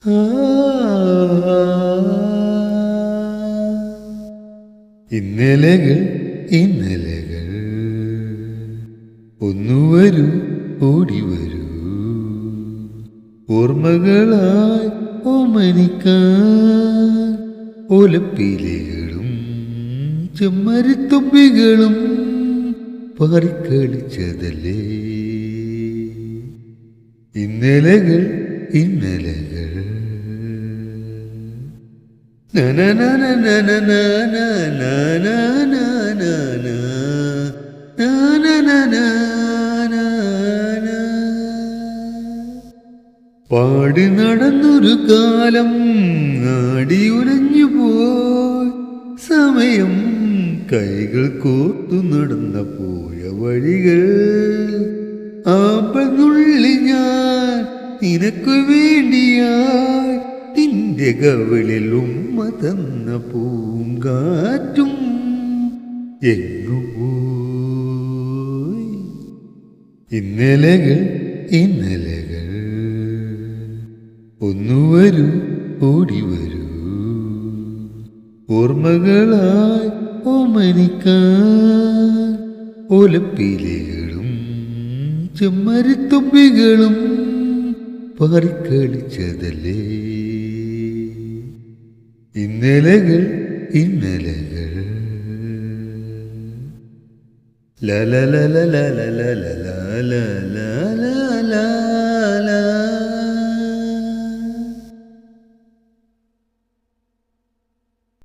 ആ ഇന്നലകൾ ഇന്നലകൾ ഒന്നു വരൂ ഓടി വരൂ ഓർമ്മകളായി ഓമനിക്കാൻ ഓലപ്പീലികളും ചെമ്മരിത്തുമ്പികളും പാറിക്കളിച്ചതല്ലേ ഇന്നലകൾ ഇന്നലകൾ പാടി നടന്നൊരു കാലം ആടി ഉലഞ്ഞു പോയി സമയം കൈകൾ കോർത്തു നടന്ന പോയ വഴികൾ ആമ്പനുള്ളി ഞാൻ നിനക്കു വേണ്ടിയായി നിന്റെ കവിളിൽ ഉമ്മ തന്ന പൂങ്കാറ്റും എങ്ങു പോയി ഇന്നലകൾ ഇന്നലകൾ ഒന്നു വരൂ ഓടി വരൂ ഓർമ്മകളായി ഓമനിക്കാൻ ഓലപ്പീലികളും ചെമ്മരിത്തുമ്പികളും പാറിക്കളിച്ചതല്ലേ ഇന്നലകൾ ഇന്നലകൾ ല ല ല ല ല ല ല ല ല ല